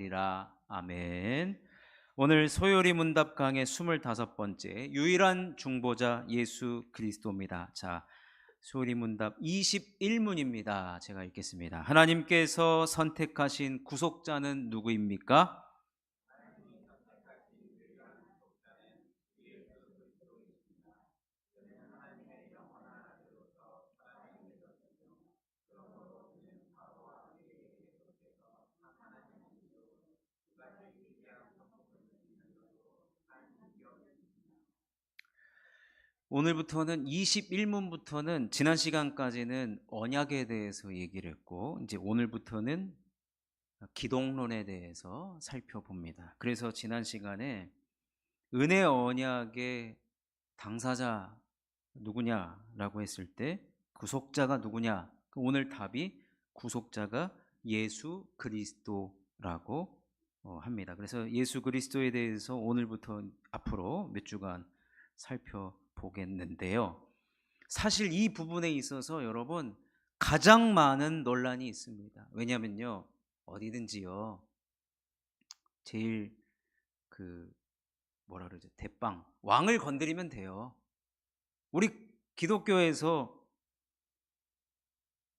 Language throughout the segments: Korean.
리라 아멘. 오늘 소요리 문답 강의 25번째 유일한 중보자 예수 그리스도입니다. 자, 소요리 문답 21문입니다. 제가 읽겠습니다. 하나님께서 선택하신 구속자는 누구입니까? 오늘부터는 21문부터는 지난 시간까지는 언약에 대해서 얘기를 했고, 이제 오늘부터는 기독론에 대해서 살펴봅니다. 그래서 지난 시간에 은혜 언약의 당사자 누구냐라고 했을 때 구속자가 누구냐? 오늘 답이 구속자가 예수 그리스도라고 합니다. 그래서 예수 그리스도에 대해서 오늘부터 앞으로 몇 주간 살펴보겠는데요. 사실 이 부분에 있어서 여러분 가장 많은 논란이 있습니다. 왜냐면요, 어디든지요, 제일 그 뭐라 그러죠? 대빵 왕을 건드리면 돼요. 우리 기독교에서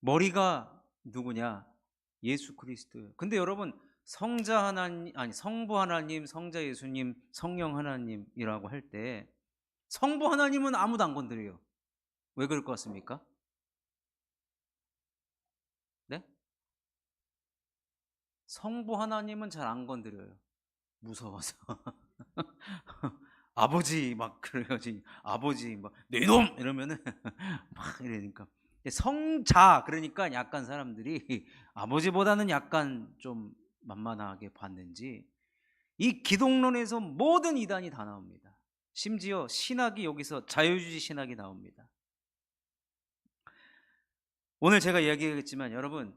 머리가 누구냐? 예수 그리스도예요. 근데 여러분 성자 하나님, 아니 성부 하나님, 성자 예수님, 성령 하나님이라고 할 때 성부 하나님은 아무도 안 건드려요. 왜 그럴 것 같습니까? 네? 성부 하나님은 잘 안 건드려요. 무서워서. 아버지 막 그래야지. 아버지 막 내 놈 이러면은 막 이러니까. 성자 그러니까 약간 사람들이 아버지보다는 약간 좀 만만하게 봤는지 이 기독론에서 모든 이단이 다 나옵니다. 심지어 신학이 여기서 자유주의 신학이 나옵니다. 오늘 제가 이야기하겠지만 여러분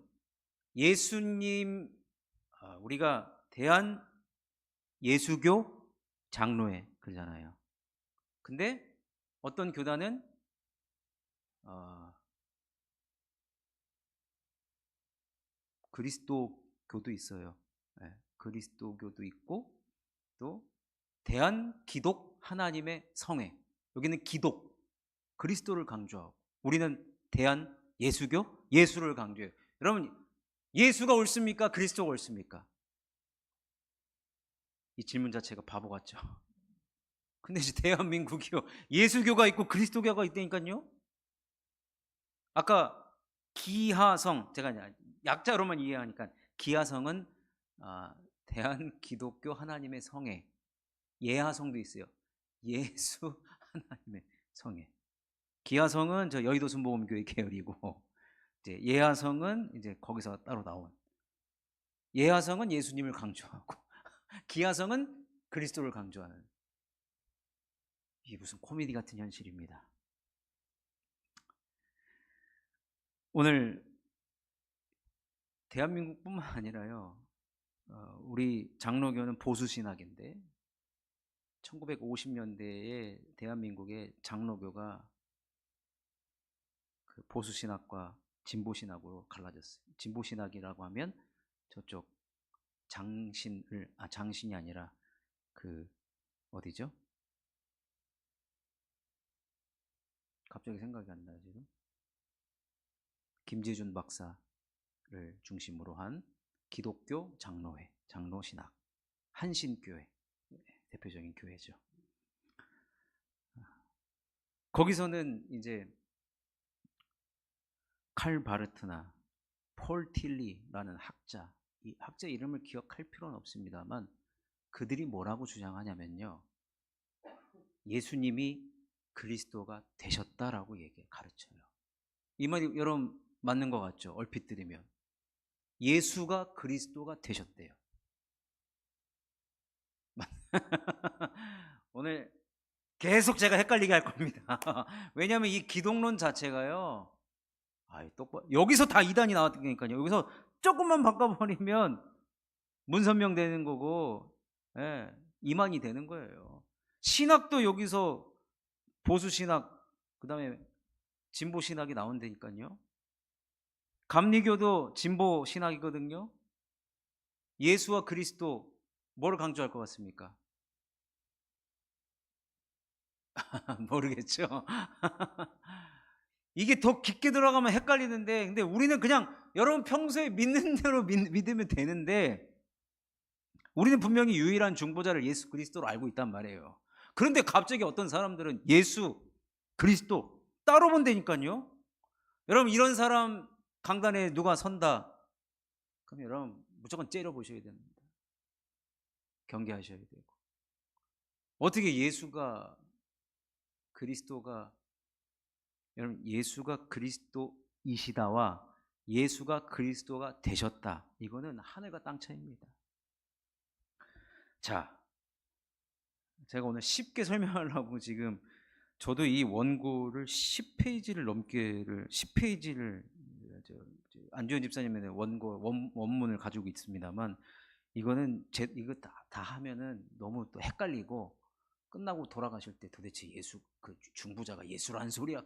예수님, 우리가 대한 예수교 장로회 그러잖아요. 근데 어떤 교단은 그리스도교도 있어요. 예, 그리스도교도 있고 또 대한 기독 하나님의 성회, 여기는 기독 그리스도를 강조하고 우리는 대한 예수교 예수를 강조해요. 여러분 예수가 옳습니까? 그리스도가 옳습니까? 이 질문 자체가 바보 같죠. 근데 이제 대한민국이요 예수교가 있고 그리스도교가 있다니까요. 아까 기하성, 제가 약자로만 이해하니까 기하성은 대한기독교 하나님의 성회, 예하성도 있어요. 예수 하나님의 성회. 기하성은 저 여의도 순복음교회 계열이고 이제 예하성은 이제 거기서 따로 나온. 예하성은 예수님을 강조하고 기하성은 그리스도를 강조하는. 이게 무슨 코미디 같은 현실입니다. 오늘 대한민국뿐만 아니라요, 우리 장로교는 보수신학인데 1950년대에 대한민국의 장로교가 그 보수신학과 진보신학으로 갈라졌어요. 진보신학이라고 하면 저쪽 장신이 아니라 그 어디죠? 갑자기 생각이 안 나요 지금. 김재준 박사를 중심으로 한 기독교 장로회, 장로신학, 한신교회 대표적인 교회죠. 거기서는 이제 칼 바르트나 폴 틸리라는 학자, 이 학자 이름을 기억할 필요는 없습니다만 그들이 뭐라고 주장하냐면요, 예수님이 그리스도가 되셨다라고 가르쳐요. 이 말이 여러분 맞는 것 같죠? 얼핏 들으면 예수가 그리스도가 되셨대요. 오늘 계속 제가 헷갈리게 할 겁니다. 왜냐하면 이 기독론 자체가요, 여기서 다 이단이 나왔다니까요. 여기서 조금만 바꿔버리면 문선명 되는 거고, 예, 이만이 되는 거예요. 신학도 여기서 보수신학, 그 다음에 진보신학이 나온다니까요. 감리교도 진보신학이거든요. 예수와 그리스도 뭐를 강조할 것 같습니까? 모르겠죠. 이게 더 깊게 들어가면 헷갈리는데, 근데 우리는 그냥 여러분 평소에 믿는 대로 믿으면 되는데, 우리는 분명히 유일한 중보자를 예수 그리스도로 알고 있단 말이에요. 그런데 갑자기 어떤 사람들은 예수 그리스도 따로 본다니까요. 여러분 이런 사람 강단에 누가 선다, 그럼 여러분 무조건 째려보셔야 됩니다. 경계하셔야 되고. 어떻게 예수가 그리스도가, 여러분 예수가 그리스도이시다와 예수가 그리스도가 되셨다, 이거는 하늘과 땅 차이입니다. 자, 제가 오늘 쉽게 설명하려고 지금 저도 이 원고를 10페이지를 넘게를 10페이지를 안주현 집사님의 원고 원문을 가지고 있습니다만, 이거는 이거 다 하면은 너무 또 헷갈리고, 끝나고 돌아가실 때 도대체 예수 그 중보자가 예수란 소리야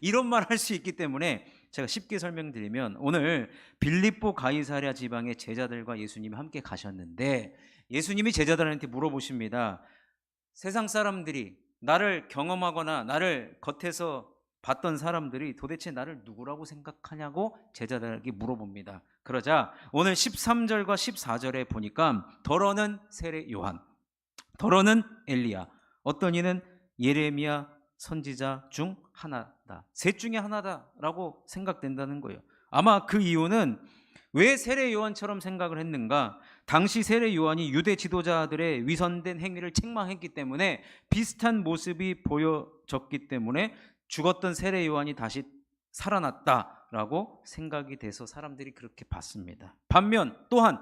이런 말 할 수 있기 때문에 제가 쉽게 설명드리면, 오늘 빌립보 가이사랴 지방의 제자들과 예수님이 함께 가셨는데, 예수님이 제자들한테 물어보십니다. 세상 사람들이 나를 경험하거나 나를 겉에서 봤던 사람들이 도대체 나를 누구라고 생각하냐고 제자들에게 물어봅니다. 그러자 오늘 13절과 14절에 보니까 더러는 세례 요한, 더러는 엘리야, 어떤 이는 예레미야 선지자 중 하나다, 셋 중에 하나다라고 생각된다는 거예요. 아마 그 이유는 왜 세례 요한처럼 생각을 했는가? 당시 세례 요한이 유대 지도자들의 위선된 행위를 책망했기 때문에 비슷한 모습이 보여졌기 때문에 죽었던 세례 요한이 다시 살아났다라고 생각이 돼서 사람들이 그렇게 봤습니다. 반면 또한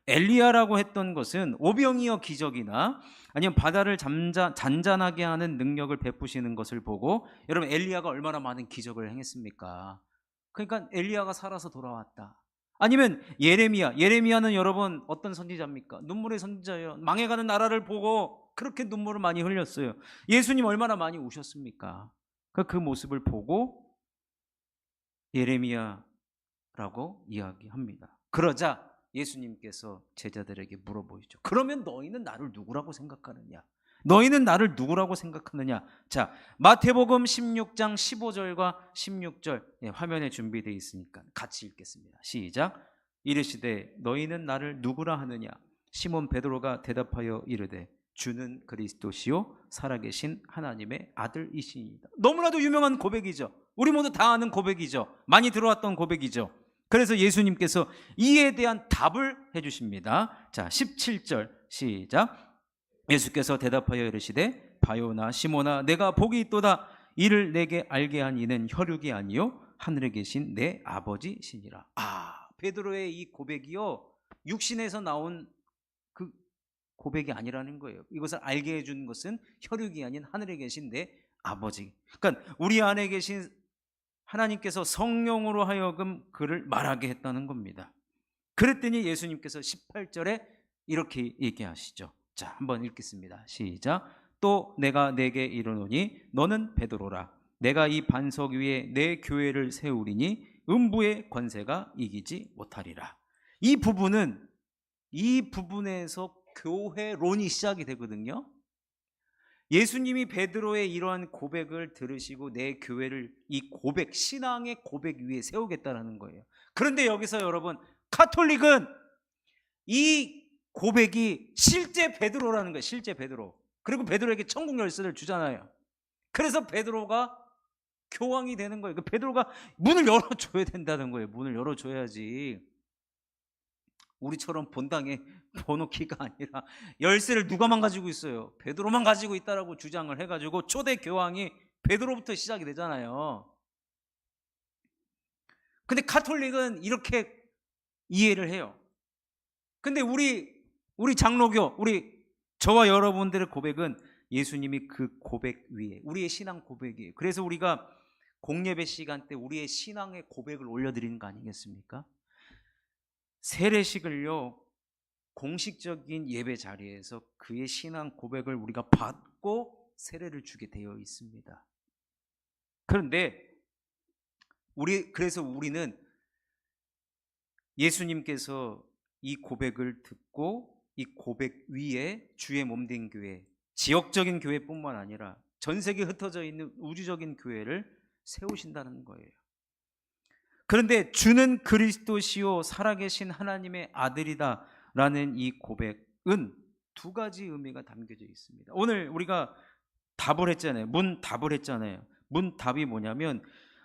엘리야라고 했던 것은 오병이어 기적이나 아니면 바다를 잔잔하게 하는 능력을 베푸시는 것을 보고, 여러분 엘리야가 얼마나 많은 기적을 행했습니까? 그러니까 엘리야가 살아서 돌아왔다. 아니면 예레미야는 여러분 어떤 선지자입니까? 눈물의 선지자예요. 망해가는 나라를 보고 그렇게 눈물을 많이 흘렸어요. 예수님 얼마나 많이 우셨습니까? 그 모습을 보고 예레미야라고 이야기합니다. 그러자 예수님께서 제자들에게 물어보시죠. 그러면 너희는 나를 누구라고 생각하느냐? 너희는 나를 누구라고 생각하느냐? 자, 마태복음 16장 15절과 16절 화면에 준비되어 있으니까 같이 읽겠습니다. 시작. 이르시되 너희는 나를 누구라 하느냐? 시몬 베드로가 대답하여 이르되 주는 그리스도시요 살아계신 하나님의 아들이시니이다. 너무나도 유명한 고백이죠. 우리 모두 다 아는 고백이죠. 많이 들어왔던 고백이죠. 그래서 예수님께서 이에 대한 답을 해주십니다. 자, 17절 시작. 예수께서 대답하여 이르시되 바요나 시모나 내가 복이 있도다. 이를 내게 알게 한 이는 혈육이 아니요 하늘에 계신 내 아버지시니라. 베드로의 이 고백이요, 육신에서 나온 그 고백이 아니라는 거예요. 이것을 알게 해준 것은 혈육이 아닌 하늘에 계신 내 아버지. 그러니까 우리 안에 계신 하나님께서 성령으로 하여금 그를 말하게 했다는 겁니다. 그랬더니 예수님께서 18절에 이렇게 얘기하시죠. 자, 한번 읽겠습니다. 시작. 또 내가 내게 이르노니 너는 베드로라. 내가 이 반석 위에 내 교회를 세우리니 음부의 권세가 이기지 못하리라. 이 부분에서 교회론이 시작이 되거든요. 예수님이 베드로의 이러한 고백을 들으시고 내 교회를 이 고백, 신앙의 고백 위에 세우겠다는 거예요. 그런데 여기서 여러분, 카톨릭은 이 고백이 실제 베드로라는 거예요. 실제 베드로. 그리고 베드로에게 천국 열쇠를 주잖아요. 그래서 베드로가 교황이 되는 거예요. 베드로가 문을 열어줘야 된다는 거예요. 문을 열어줘야지. 우리처럼 본당에 번호키가 아니라 열쇠를 누가만 가지고 있어요? 베드로만 가지고 있다라고 주장을 해가지고 초대 교황이 베드로부터 시작이 되잖아요. 근데 카톨릭은 이렇게 이해를 해요. 근데 우리 장로교, 저와 여러분들의 고백은 예수님이 그 고백 위에 우리의 신앙 고백이에요. 그래서 우리가 공예배 시간 때 우리의 신앙의 고백을 올려드리는 거 아니겠습니까? 세례식을요, 공식적인 예배 자리에서 그의 신앙 고백을 우리가 받고 세례를 주게 되어 있습니다. 그런데 그래서 우리는 예수님께서 이 고백을 듣고 이 고백 위에 주의 몸된 교회, 지역적인 교회뿐만 아니라 전 세계에 흩어져 있는 우주적인 교회를 세우신다는 거예요. 그런데 주는 그리스도시요 살아계신 하나님의 아들이다 라는 이 고백은 두 가지 의미가 담겨져 있습니다. 오늘 우리가 답을 했잖아요. 문답을 했잖아요. 문답이 뭐냐면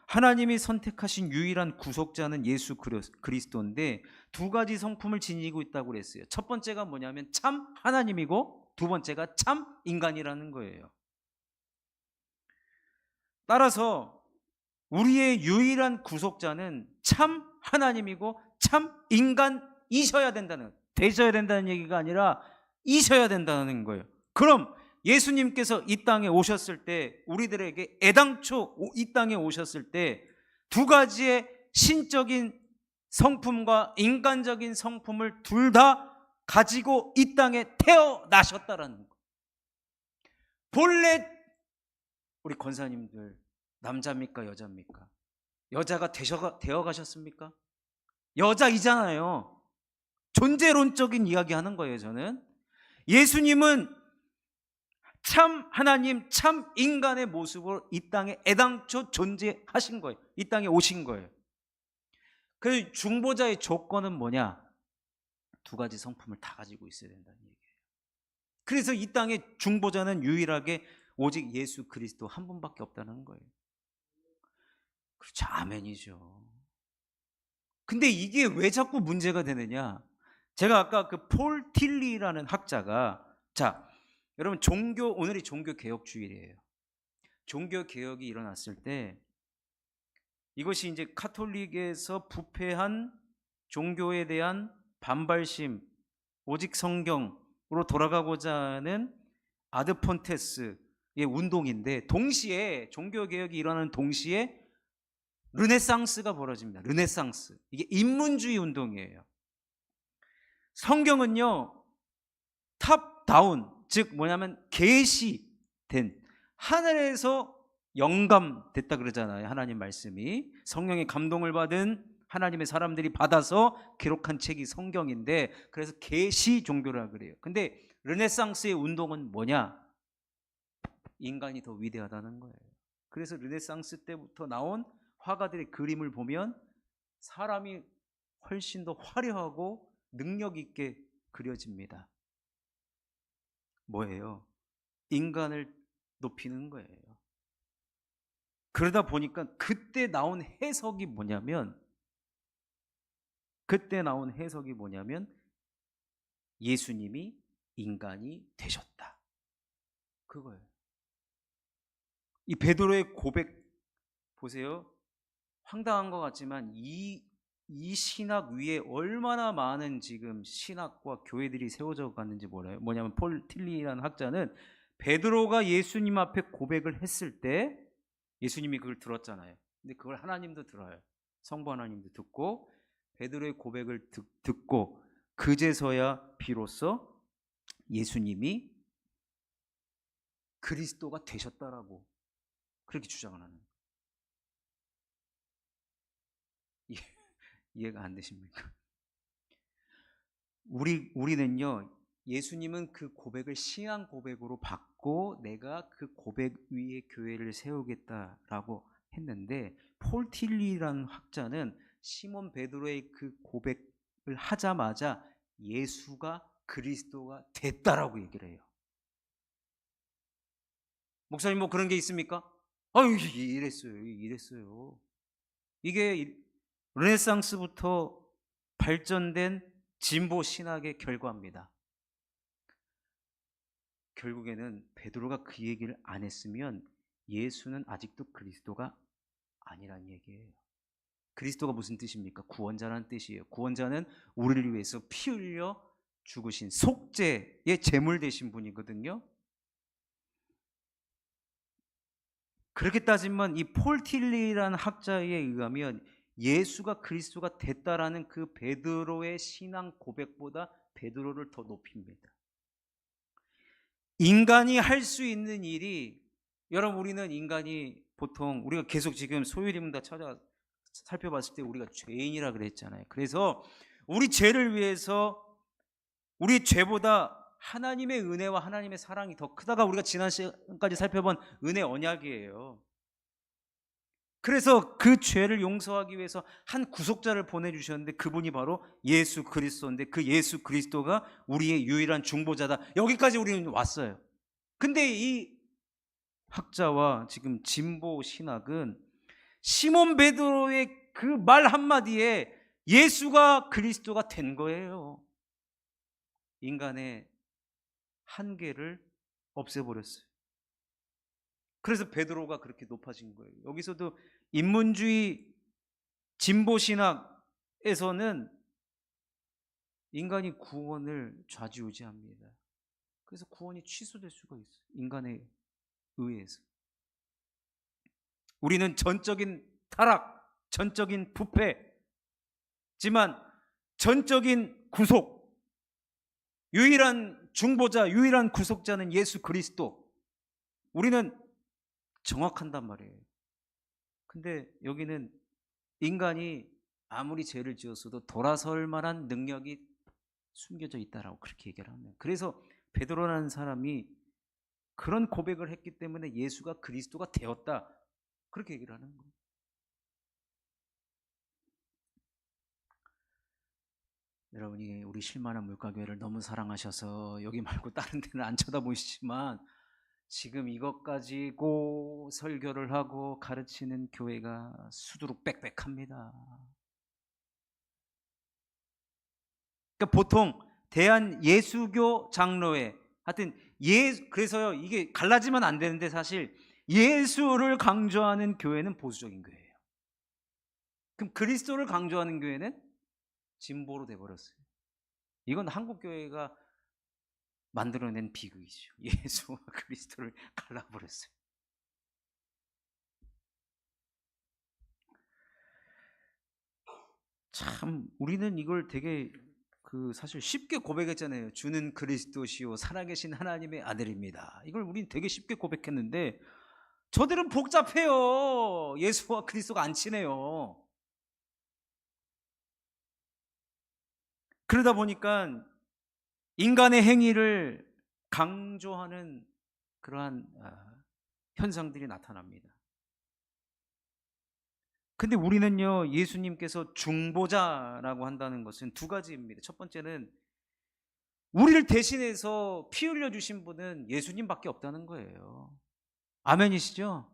하나님이 선택하신 유일한 구속자는 예수 그리스도인데 두 가지 성품을 지니고 있다고 그랬어요. 첫 번째가 뭐냐면 참 하나님이고 두 번째가 참 인간이라는 거예요. 따라서 우리의 유일한 구속자는 참 하나님이고 참 인간이셔야 된다는, 되셔야 된다는 얘기가 아니라 이셔야 된다는 거예요. 그럼 예수님께서 이 땅에 오셨을 때, 우리들에게 애당초 이 땅에 오셨을 때 두 가지의 신적인 성품과 인간적인 성품을 둘 다 가지고 이 땅에 태어나셨다라는 거예요. 본래 우리 권사님들 남자입니까 여자입니까? 여자가 되어 가셨습니까? 여자이잖아요. 존재론적인 이야기 하는 거예요. 저는 예수님은 참 하나님, 참 인간의 모습으로 이 땅에 애당초 존재하신 거예요. 이 땅에 오신 거예요. 그 중보자의 조건은 뭐냐? 두 가지 성품을 다 가지고 있어야 된다는 얘기예요. 그래서 이 땅에 중보자는 유일하게 오직 예수 그리스도 한 분밖에 없다는 거예요. 그렇죠. 아멘이죠. 근데 이게 왜 자꾸 문제가 되느냐? 제가 아까 그 폴 틸리라는 학자가, 자, 여러분 오늘이 종교 개혁 주일이에요. 종교 개혁이 일어났을 때 이것이 이제 카톨릭에서 부패한 종교에 대한 반발심, 오직 성경으로 돌아가고자 하는 아드폰테스의 운동인데, 동시에 종교 개혁이 일어나는 동시에 르네상스가 벌어집니다. 르네상스. 이게 인문주의 운동이에요. 성경은요, 탑 다운, 즉 뭐냐면 계시된, 하늘에서 영감됐다 그러잖아요. 하나님 말씀이 성령의 감동을 받은 하나님의 사람들이 받아서 기록한 책이 성경인데, 그래서 계시 종교라 그래요. 근데 르네상스의 운동은 뭐냐? 인간이 더 위대하다는 거예요. 그래서 르네상스 때부터 나온 화가들의 그림을 보면 사람이 훨씬 더 화려하고 능력 있게 그려집니다. 뭐예요? 인간을 높이는 거예요. 그러다 보니까 그때 나온 해석이 뭐냐면 예수님이 인간이 되셨다. 그거예요. 이 베드로의 고백 보세요. 황당한 것 같지만 이 신학 위에 얼마나 많은 지금 신학과 교회들이 세워져 갔는지 몰라요. 뭐냐면 폴 틸리라는 학자는 베드로가 예수님 앞에 고백을 했을 때 예수님이 그걸 들었잖아요. 근데 그걸 하나님도 들어요. 성부 하나님도 듣고 베드로의 고백을 듣고 그제서야 비로소 예수님이 그리스도가 되셨다라고 그렇게 주장을 하는 거예요. 이해가 안 되십니까? 우리는요, 예수님은 그 고백을 신앙 고백으로 받고 내가 그 고백 위에 교회를 세우겠다라고 했는데, 폴 틸리라는 학자는 시몬 베드로의 그 고백을 하자마자 예수가 그리스도가 됐다라고 얘기를 해요. 목사님 뭐 그런 게 있습니까? 아유, 이랬어요. 이게 르네상스부터 발전된 진보 신학의 결과입니다. 결국에는 베드로가 그 얘기를 안 했으면 예수는 아직도 그리스도가 아니란 얘기예요. 그리스도가 무슨 뜻입니까? 구원자라는 뜻이에요. 구원자는 우리를 위해서 피 흘려 죽으신 속죄의 제물 되신 분이거든요. 그렇게 따지면 이 폴 틸리라는 학자에 의하면 예수가 그리스도가 됐다라는 그 베드로의 신앙 고백보다 베드로를 더 높입니다. 인간이 할 수 있는 일이, 여러분 우리는 인간이 보통 우리가 계속 지금 소유림다 찾아 살펴봤을 때 우리가 죄인이라 그랬잖아요. 그래서 우리 죄를 위해서 우리 죄보다 하나님의 은혜와 하나님의 사랑이 더 크다가 우리가 지난 시간까지 살펴본 은혜 언약이에요. 그래서 그 죄를 용서하기 위해서 한 구속자를 보내주셨는데 그분이 바로 예수 그리스도인데 그 예수 그리스도가 우리의 유일한 중보자다. 여기까지 우리는 왔어요. 근데 이 학자와 지금 진보 신학은 시몬 베드로의 그 말 한마디에 예수가 그리스도가 된 거예요. 인간의 한계를 없애버렸어요. 그래서 베드로가 그렇게 높아진 거예요. 여기서도 인문주의 진보신학에서는 인간이 구원을 좌지우지합니다. 그래서 구원이 취소될 수가 있어요. 인간에 의해서. 우리는 전적인 타락, 전적인 부패지만 전적인 구속, 유일한 중보자, 유일한 구속자는 예수 그리스도. 우리는 정확한단 말이에요. 근데 여기는 인간이 아무리 죄를 지었어도 돌아설 만한 능력이 숨겨져 있다라고 그렇게 얘기를 하면, 그래서 베드로라는 사람이 그런 고백을 했기 때문에 예수가 그리스도가 되었다 그렇게 얘기를 하는 거예요. 여러분이 우리 실만한 물가교회를 너무 사랑하셔서 여기 말고 다른 데는 안 쳐다보시지만 지금 이것 가지고 설교를 하고 가르치는 교회가 수두룩 빽빽합니다. 그러니까 보통 대한예수교 장로회, 하여튼 그래서요, 이게 갈라지면 안 되는데 사실 예수를 강조하는 교회는 보수적인 교회예요. 그럼 그리스도를 강조하는 교회는 진보로 돼버렸어요. 이건 한국 교회가 만들어낸 비극이죠. 예수와 그리스도를 갈라버렸어요. 참 우리는 이걸 되게 사실 쉽게 고백했잖아요. 주는 그리스도시요 살아계신 하나님의 아들입니다. 이걸 우리는 되게 쉽게 고백했는데 저들은 복잡해요. 예수와 그리스도가 안 친해요. 그러다 보니까 인간의 행위를 강조하는 그러한 현상들이 나타납니다. 근데 우리는요, 예수님께서 중보자라고 한다는 것은 두 가지입니다. 첫 번째는 우리를 대신해서 피 흘려 주신 분은 예수님밖에 없다는 거예요. 아멘이시죠?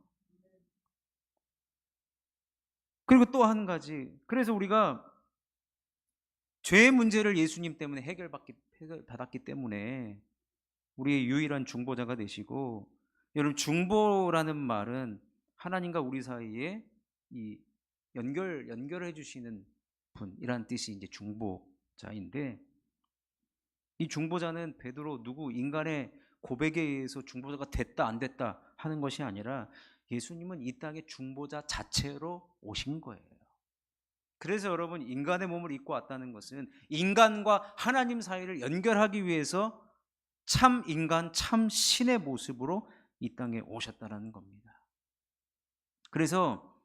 그리고 또 한 가지, 그래서 우리가 죄의 문제를 예수님 때문에 해결받았기 때문에 우리의 유일한 중보자가 되시고, 여러분 중보라는 말은 하나님과 우리 사이에 이 연결해 주시는 분이라는 뜻이 이제 중보자인데, 이 중보자는 베드로 누구 인간의 고백에 의해서 중보자가 됐다 안 됐다 하는 것이 아니라 예수님은 이 땅에 중보자 자체로 오신 거예요. 그래서 여러분 인간의 몸을 입고 왔다는 것은 인간과 하나님 사이를 연결하기 위해서 참 인간, 참 신의 모습으로 이 땅에 오셨다는 겁니다. 그래서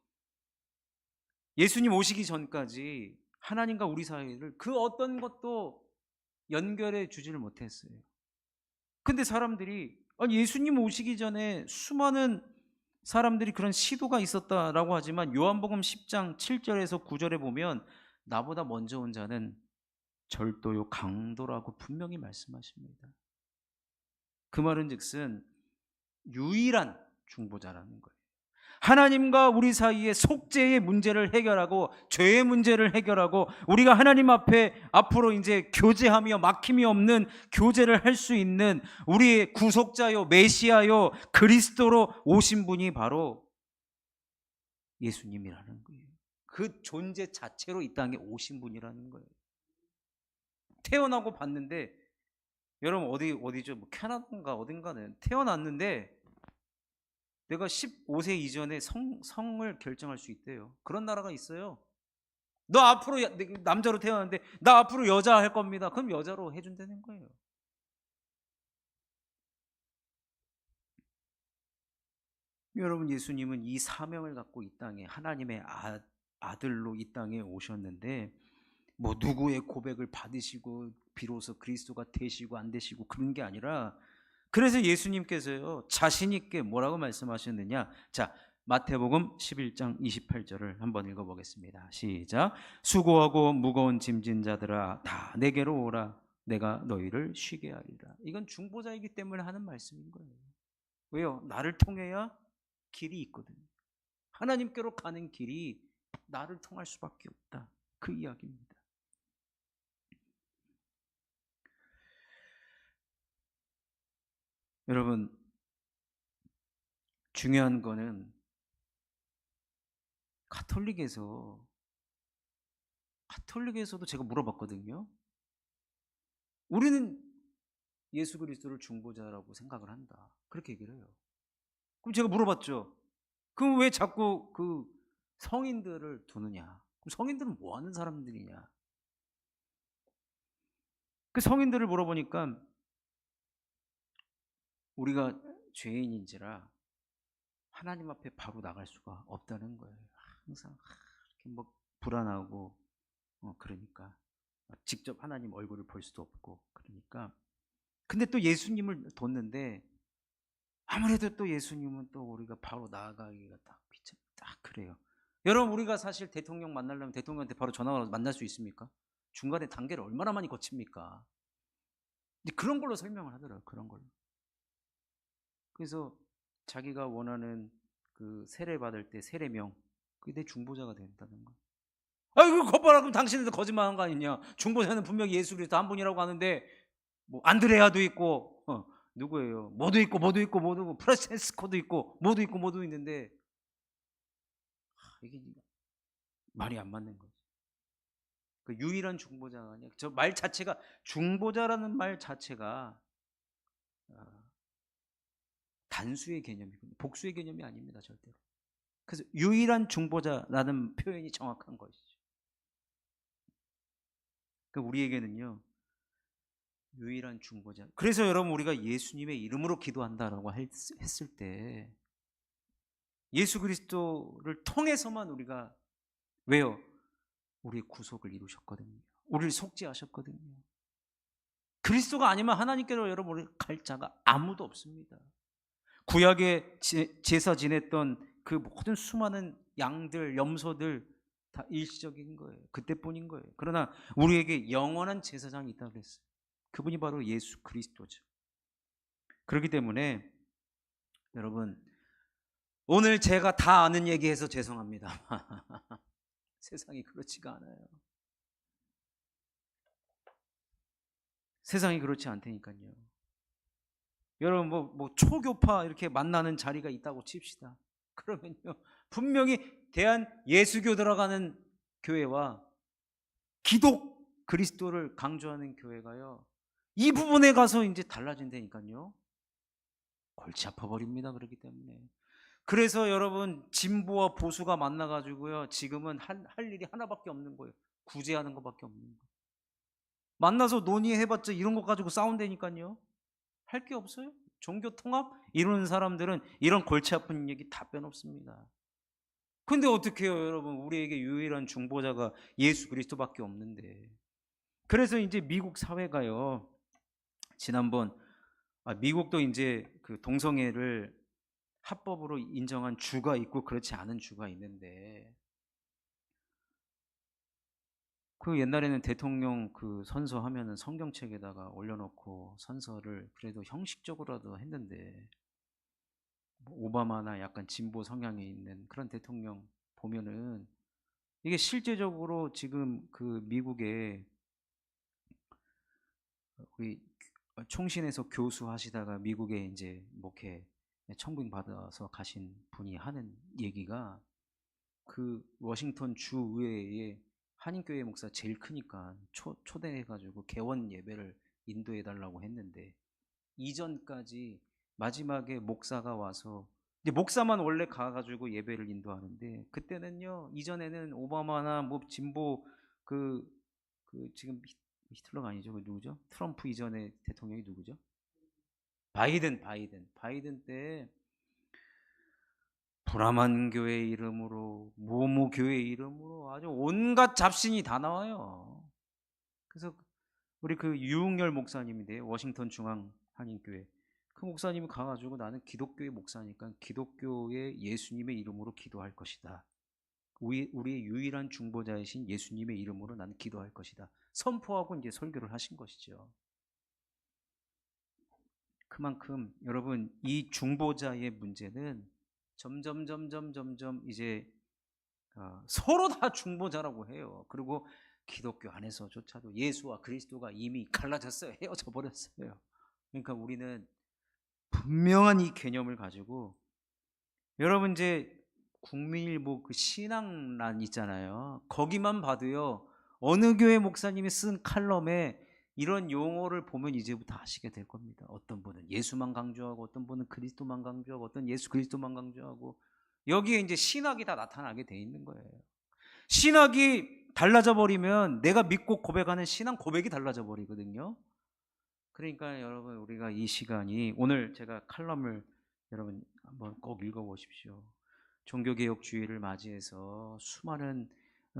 예수님 오시기 전까지 하나님과 우리 사이를 그 어떤 것도 연결해 주지를 못했어요. 근데 사람들이 아니 예수님 오시기 전에 수많은 사람들이 그런 시도가 있었다라고 하지만 요한복음 10장 7절에서 9절에 보면 나보다 먼저 온 자는 절도요 강도라고 분명히 말씀하십니다. 그 말은 즉슨 유일한 중보자라는 거예요. 하나님과 우리 사이의 속죄의 문제를 해결하고 죄의 문제를 해결하고 우리가 하나님 앞에 앞으로 이제 교제하며 막힘이 없는 교제를 할 수 있는 우리의 구속자요 메시아요 그리스도로 오신 분이 바로 예수님이라는 거예요. 그 존재 자체로 이 땅에 오신 분이라는 거예요. 태어나고 봤는데 여러분 어디죠? 뭐 캐나다인가 어딘가는 태어났는데 내가 15세 이전에 성을 결정할 수 있대요. 그런 나라가 있어요. 너 앞으로 남자로 태어났는데 나 앞으로 여자 할 겁니다. 그럼 여자로 해준다는 거예요. 여러분 예수님은 이 사명을 갖고 이 땅에 하나님의 아들로 이 땅에 오셨는데 뭐 누구의 고백을 받으시고 비로소 그리스도가 되시고 안 되시고 그런 게 아니라, 그래서 예수님께서요 자신 있게 뭐라고 말씀하셨느냐. 자, 마태복음 11장 28절을 한번 읽어보겠습니다. 시작. 수고하고 무거운 짐진 자들아 다 내게로 오라 내가 너희를 쉬게 하리라. 이건 중보자이기 때문에 하는 말씀인 거예요. 왜요? 나를 통해야 길이 있거든요. 하나님께로 가는 길이 나를 통할 수밖에 없다, 그 이야기입니다. 여러분, 중요한 거는 가톨릭에서도 제가 물어봤거든요. 우리는 예수 그리스도를 중보자라고 생각을 한다, 그렇게 얘기를 해요. 그럼 제가 물어봤죠. 그럼 왜 자꾸 그 성인들을 두느냐? 그럼 성인들은 뭐 하는 사람들이냐? 그 성인들을 물어보니까 우리가 죄인인지라 하나님 앞에 바로 나갈 수가 없다는 거예요. 항상 이렇게 뭐 불안하고, 그러니까 직접 하나님 얼굴을 볼 수도 없고, 그러니까. 근데 또 예수님을 뒀는데 아무래도 또 예수님은 또 우리가 바로 나아가기가 딱 그래요. 여러분, 우리가 사실 대통령 만나려면 대통령한테 바로 전화 걸어서 만날 수 있습니까? 중간에 단계를 얼마나 많이 거칩니까? 이제 그런 걸로 설명을 하더라고요. 그런 걸로. 그래서 자기가 원하는 그 세례 받을 때 세례명, 그게 내 중보자가 된다는 거야. 아이고, 거봐라. 그럼 당신은 거짓말한 거 아니냐? 중보자는 분명히 예수 그리스도 한 분이라고 하는데 뭐 안드레아도 있고, 누구예요? 뭐도 있고 프란체스코도 있고 뭐도 있는데, 이게 말이 안 맞는 거죠. 그 유일한 중보자가 아니야. 저 말 자체가, 중보자라는 말 자체가 단수의 개념이거든요. 복수의 개념이 아닙니다, 절대로. 그래서 유일한 중보자라는 표현이 정확한 것이죠. 그러니까 우리에게는요 유일한 중보자. 그래서 여러분, 우리가 예수님의 이름으로 기도한다라고 했을 때 예수 그리스도를 통해서만 우리가, 왜요? 우리의 구속을 이루셨거든요. 우리를 속죄하셨거든요. 그리스도가 아니면 하나님께로 여러분 우리 갈 자가 아무도 없습니다. 구약에 제사 지냈던 그 모든 수많은 양들, 염소들 다 일시적인 거예요. 그때뿐인 거예요. 그러나 우리에게 영원한 제사장이 있다고 그랬어요. 그분이 바로 예수 그리스도죠. 그렇기 때문에 여러분, 오늘 제가 다 아는 얘기해서 죄송합니다. 세상이 그렇지가 않아요. 세상이 그렇지 않다니까요. 여러분, 뭐 초교파 이렇게 만나는 자리가 있다고 칩시다. 그러면요 분명히 대한 예수교 들어가는 교회와 기독 그리스도를 강조하는 교회가요 이 부분에 가서 이제 달라진다니까요. 골치 아파버립니다. 그렇기 때문에. 그래서 여러분, 진보와 보수가 만나가지고요 지금은 할 일이 하나밖에 없는 거예요. 구제하는 것밖에 없는 거예요. 만나서 논의해봤자 이런 것 가지고 싸운다니까요. 할 게 없어요. 종교 통합 이루는 사람들은 이런 골치 아픈 얘기 다 빼놓습니다. 근데 어떻게 해요, 여러분? 우리에게 유일한 중보자가 예수 그리스도밖에 없는데. 그래서 이제 미국 사회가요 지난번, 미국도 이제 그 동성애를 합법으로 인정한 주가 있고 그렇지 않은 주가 있는데, 그 옛날에는 대통령 그 선서하면은 성경책에다가 올려놓고 선서를 그래도 형식적으로라도 했는데, 뭐 오바마나 약간 진보 성향이 있는 그런 대통령 보면은 이게 실제적으로 지금 그 미국에 우리 총신에서 교수하시다가 미국에 이제 목회 청빙 받아서 가신 분이 하는 얘기가, 그 워싱턴 주 의회에 한인교회 목사 제일 크니까 초대해가지고 개원 예배를 인도해 달라고 했는데, 이전까지 마지막에 목사가 와서, 이제 목사만 원래 가가지고 예배를 인도하는데, 그때는요 이전에는 오바마나 뭐 진보 그 지금 히틀러가 아니죠, 그 누구죠? 트럼프 이전에 대통령이 누구죠? 바이든 때 브라만 교회 이름으로, 모모 교회 이름으로 아주 온갖 잡신이 다 나와요. 그래서 우리 그 유흥열 목사님인데 워싱턴 중앙 한인교회 그 목사님이 가가지고 나는 기독교의 목사니까 기독교의 예수님의 이름으로 기도할 것이다. 우리의 유일한 중보자이신 예수님의 이름으로 나는 기도할 것이다. 선포하고 이제 설교를 하신 것이죠. 그만큼 여러분 이 중보자의 문제는 점점 이제 서로 다 중보자라고 해요. 그리고 기독교 안에서조차도 예수와 그리스도가 이미 갈라졌어요. 헤어져 버렸어요. 그러니까 우리는 분명한 이 개념을 가지고 여러분 이제 국민일보 그 신앙란 있잖아요. 거기만 봐도요. 어느 교회 목사님이 쓴 칼럼에 이런 용어를 보면 이제부터 아시게 될 겁니다. 어떤 분은 예수만 강조하고 어떤 분은 그리스도만 강조하고 어떤 예수 그리스도만 강조하고 여기에 이제 신학이 다 나타나게 돼 있는 거예요. 신학이 달라져 버리면 내가 믿고 고백하는 신앙 고백이 달라져 버리거든요. 그러니까 여러분 우리가 이 시간이 오늘 제가 칼럼을 여러분 한번 꼭 읽어보십시오. 종교개혁주의를 맞이해서 수많은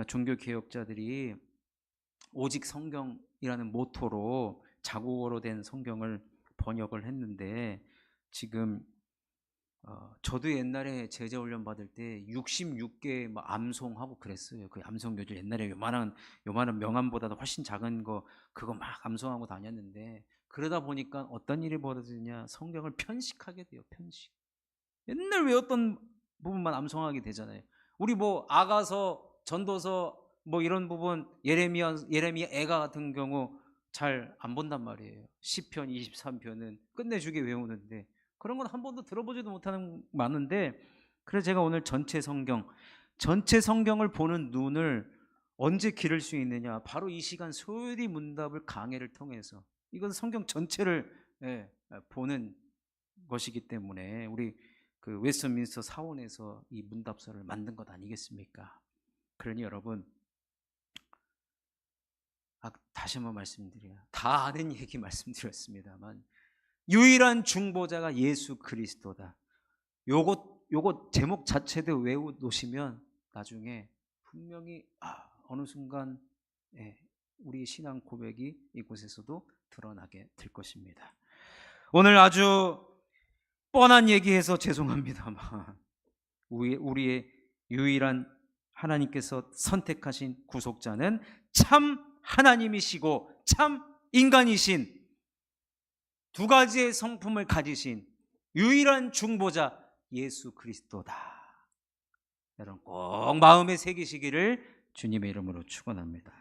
종교개혁자들이 오직 성경이라는 모토로 자국어로 된 성경을 번역을 했는데 지금 저도 옛날에 제자훈련 받을 때 66개 뭐 암송하고 그랬어요. 그 암송교실 옛날에 요만한 명함보다도 훨씬 작은 거 그거 막 암송하고 다녔는데 그러다 보니까 어떤 일이 벌어지냐 성경을 편식하게 돼요. 편식. 옛날 외웠던 부분만 암송하게 되잖아요. 우리 뭐 아가서, 전도서 뭐 이런 부분 예레미야 애가 같은 경우 잘 안 본단 말이에요. 시편 23편은 끝내주게 외우는데 그런 건 한 번도 들어보지도 못하는 많은데 그래서 제가 오늘 전체 성경을 보는 눈을 언제 기를 수 있느냐 바로 이 시간 소요리 문답을 강해를 통해서 이건 성경 전체를 보는 것이기 때문에 우리 그 웨스트민스터 사원에서 이 문답서를 만든 것 아니겠습니까? 그러니 여러분 다시 한번 말씀드려요. 다 아는 얘기 말씀드렸습니다만 유일한 중보자가 예수 그리스도다. 요것 제목 자체도 외워 놓으시면 나중에 분명히 어느 순간 우리 신앙 고백이 이곳에서도 드러나게 될 것입니다. 오늘 아주 뻔한 얘기해서 죄송합니다만 우리의 유일한 하나님께서 선택하신 구속자는 참 하나님이시고 참 인간이신 두 가지의 성품을 가지신 유일한 중보자 예수 그리스도다. 여러분 꼭 마음에 새기시기를 주님의 이름으로 축원합니다.